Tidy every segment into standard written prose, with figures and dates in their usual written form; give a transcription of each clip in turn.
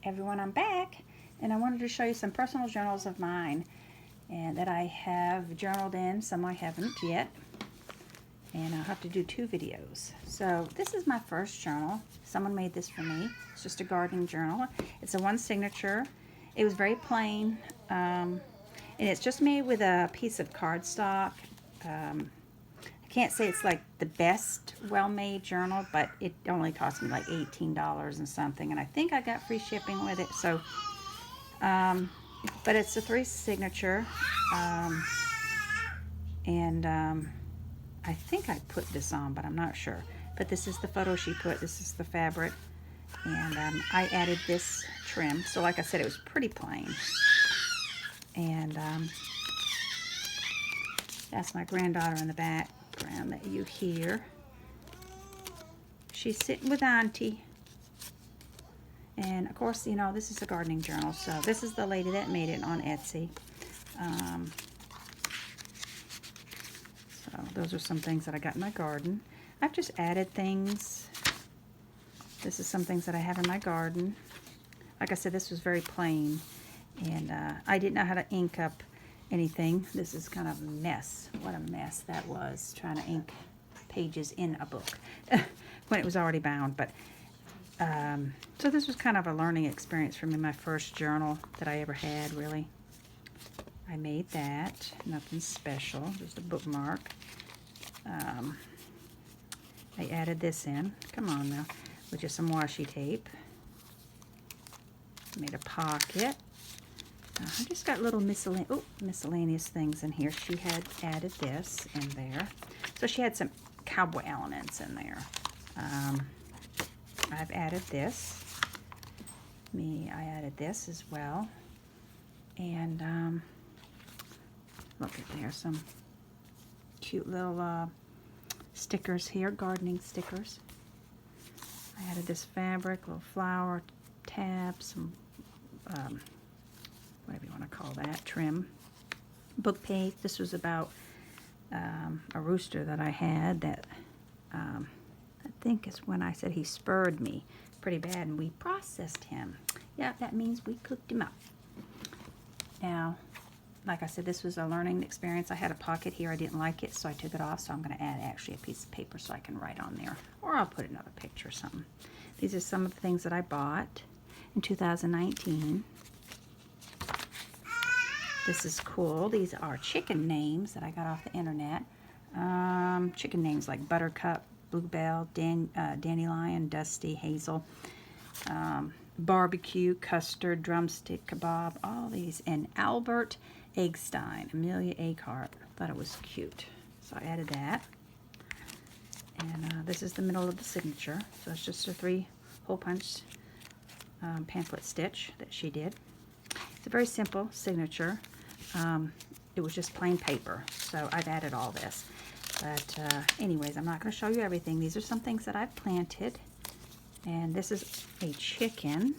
Everyone, I'm back, and I wanted to show you some personal journals of mine and that I have journaled in. Some I haven't yet, and I'll have to do 2 videos. So this is my first journal. Someone made this for me. It's just a gardening journal. It's a 1 signature. It was very plain, and it's just made with a piece of cardstock. I can't say it's like the best well-made journal, but it only cost me like $18 and something, and I think I got free shipping with it. So but it's a 3 signature, and I think I put this on, but I'm not sure. But this is the photo she put. This is the fabric, and I added this trim. So like I said, it was pretty plain, and that's my granddaughter in the background that you hear. She's sitting with Auntie. And of course, you know, this is a gardening journal. So this is the lady that made it on Etsy. So those are some things that I got in my garden. I've just added things. This is some things that I have in my garden. Like I said, this was very plain. And I didn't know how to ink up anything. This is kind of a mess. What a mess that was, trying to ink pages in a book when it was already bound. But so this was kind of a learning experience for me, my first journal that I ever had, really. I made that, nothing special, just a bookmark. I added this in, come on now, with just some washi tape. Made a pocket. I just got little miscellaneous things in here. She had added this in there. So she had some cowboy elements in there. I've added this. I added this as well. And look at there, some cute little stickers here, gardening stickers. I added this fabric, little flower tabs, some whatever you want to call that, trim. Book page. This was about a rooster that I had that I think is when I said he spurred me pretty bad, and we processed him. Yeah, that means we cooked him up. Now, like I said, this was a learning experience. I had a pocket here. I didn't like it, so I took it off. So I'm going to add actually a piece of paper so I can write on there. Or I'll put another picture or something. These are some of the things that I bought in 2019. This is cool. These are chicken names that I got off the internet. Chicken names like Buttercup, Bluebell, Dandelion, Dusty, Hazel, Barbecue, Custard, Drumstick, Kebab, all these. And Albert Eggstein, Amelia Earhart. Thought it was cute. So I added that. And this is the middle of the signature. So it's just a 3-hole punch pamphlet stitch that she did. It's a very simple signature. It was just plain paper, so I've added all this. But anyways, I'm not going to show you everything. These are some things that I've planted. And this is a chicken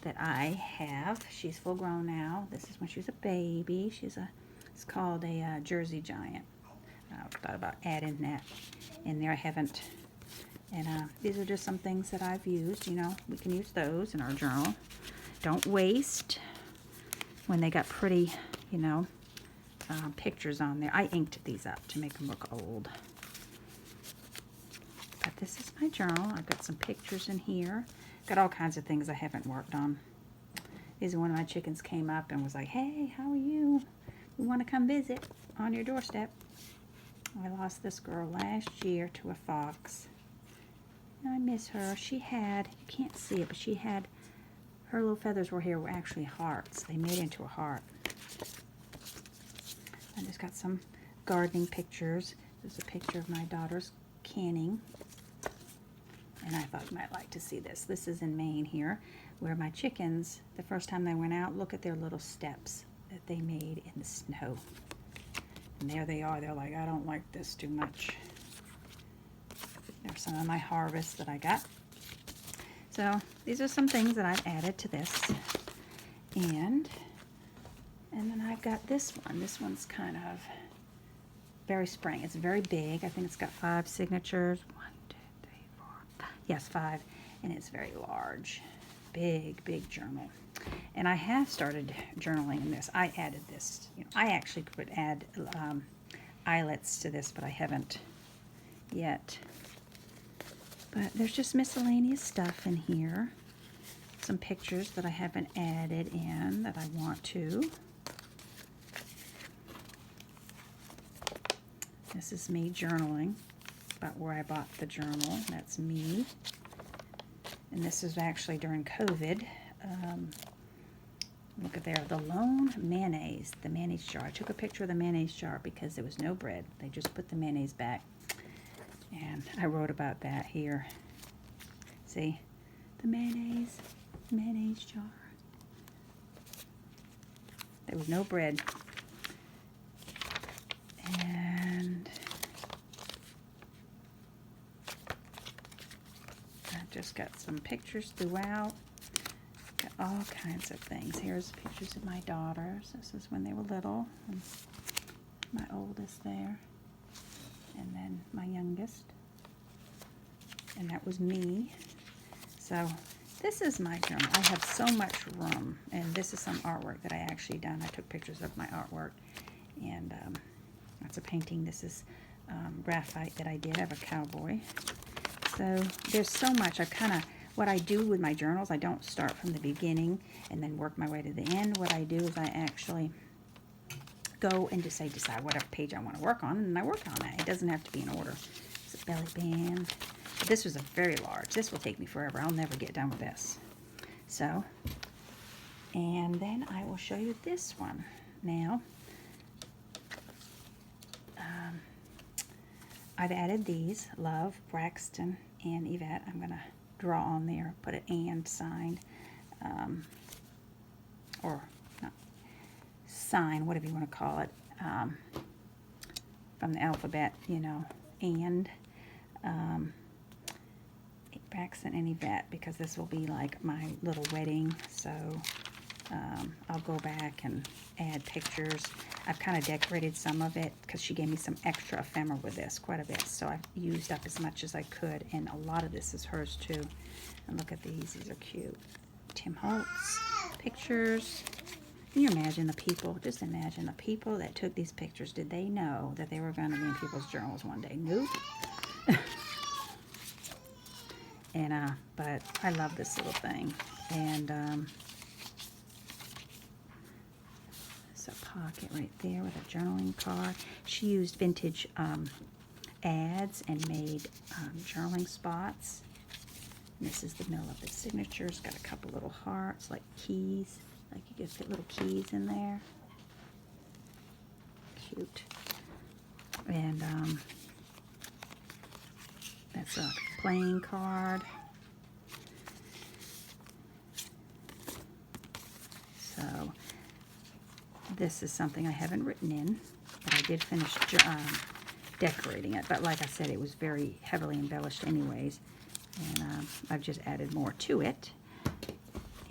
that I have. She's full grown now. This is when she was a baby. It's called a Jersey Giant. I thought about adding that in there. I haven't. And these are just some things that I've used. You know, we can use those in our journal. Don't waste. When they got pretty, you know, pictures on there. I inked these up to make them look old. But this is my journal. I've got some pictures in here. Got all kinds of things I haven't worked on. These are one of my chickens came up and was like, hey, how are you? We want to come visit on your doorstep. I lost this girl last year to a fox. I miss her. She had, you can't see it, but she had, her little feathers were here were actually hearts. They made into a heart. I just got some gardening pictures. There's a picture of my daughter's canning. And I thought you might like to see this. This is in Maine here, where my chickens, the first time they went out, look at their little steps that they made in the snow. And there they are. They're like, I don't like this too much. There's some of my harvest that I got. So these are some things that I've added to this. And then I've got this one. This one's kind of very spring. It's very big. I think it's got 5 signatures. 1, 2, 3, 4, 5. Yes, 5. And it's very large. big, big journal. And I have started journaling in this. I added this. You know, I actually could add eyelets to this, but I haven't yet. But there's just miscellaneous stuff in here. Some pictures that I haven't added in that I want to. This is me journaling about where I bought the journal. That's me. And this is actually during COVID. Look at there, the lone mayonnaise, the mayonnaise jar. I took a picture of the mayonnaise jar because there was no bread. They just put the mayonnaise back. And I wrote about that here. See, the mayonnaise jar. There was no bread. And I just got some pictures throughout. Got all kinds of things. Here's pictures of my daughters. This is when they were little. And my oldest there. And then my youngest. And that was me. So this is my journal. I have so much room. And this is some artwork that I actually done. I took pictures of my artwork. And that's a painting. This is graphite that I did of a cowboy. So there's so much. What I do with my journals, I don't start from the beginning and then work my way to the end. What I do is I actually go and decide whatever page I want to work on, and I work on that. It doesn't have to be in order. It's a belly band. But this was a very large. This will take me forever. I'll never get done with this. So, and then I will show you this one. Now, I've added these, Love, Braxton, and Yvette. I'm going to draw on there, put an and sign, or not, sign, whatever you want to call it, from the alphabet, you know, and Braxton and Yvette, because this will be like my little wedding, so I'll go back and add pictures. I've kind of decorated some of it because she gave me some extra ephemera with this, quite a bit. So I've used up as much as I could, and a lot of this is hers too. And look at these. These are cute. Tim Holtz pictures. Can you imagine the people? Just imagine the people that took these pictures. Did they know that they were going to be in people's journals one day? Nope. And but I love this little thing. And a pocket right there with a journaling card. She used vintage ads and made journaling spots. And this is the middle of the signature. It's got a couple little hearts, like keys. Like you can fit little keys in there. Cute. And that's a playing card. So this is something I haven't written in, but I did finish decorating it. But like I said, it was very heavily embellished anyways, and I've just added more to it.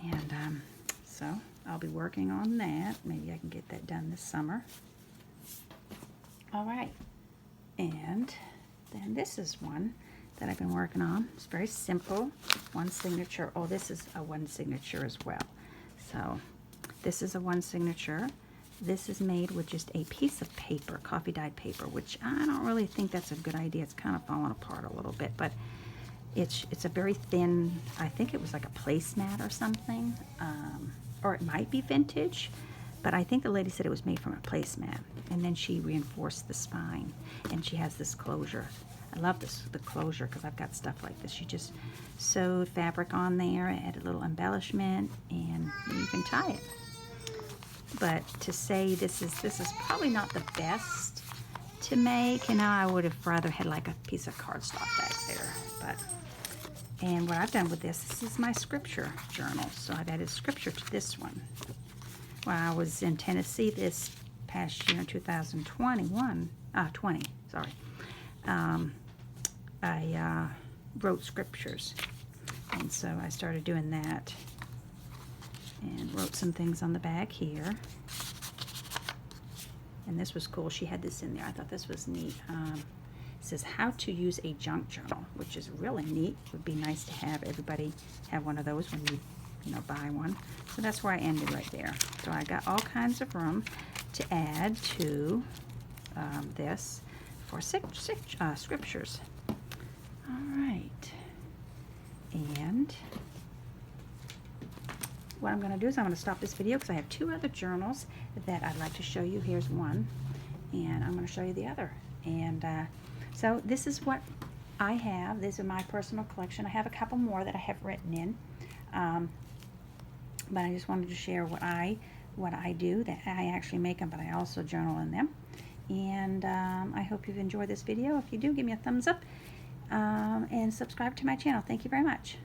And so I'll be working on that. Maybe I can get that done this summer. All right, and then this is one that I've been working on. It's very simple, one signature. Oh, this is a one signature as well. So this is a one signature. This is made with just a piece of paper, coffee dyed paper, which I don't really think that's a good idea. It's kind of falling apart a little bit, but it's a very thin, I think it was like a placemat or something, or it might be vintage, but I think the lady said it was made from a placemat, and then she reinforced the spine, and she has this closure. I love the closure because I've got stuff like this. She just sewed fabric on there, added a little embellishment, and you can tie it. But to say this is probably not the best to make, and I would have rather had like a piece of cardstock back there. And what I've done with this is my scripture journal. So I've added scripture to this one. When I was in Tennessee this past year in 2020, I wrote scriptures, and so I started doing that. And wrote some things on the back here. And this was cool. She had this in there. I thought this was neat. It says how to use a junk journal, which is really neat. It would be nice to have everybody have one of those when you you know, buy one. So that's where I ended right there. So I got all kinds of room to add to this for scriptures. All right. And what I'm going to do is I'm going to stop this video because I have 2 other journals that I'd like to show you. Here's one, and I'm going to show you the other. And so this is what I have. These are my personal collection. I have a couple more that I have written in, but I just wanted to share what I do. That I actually make them, but I also journal in them. And I hope you've enjoyed this video. If you do, give me a thumbs up and subscribe to my channel. Thank you very much.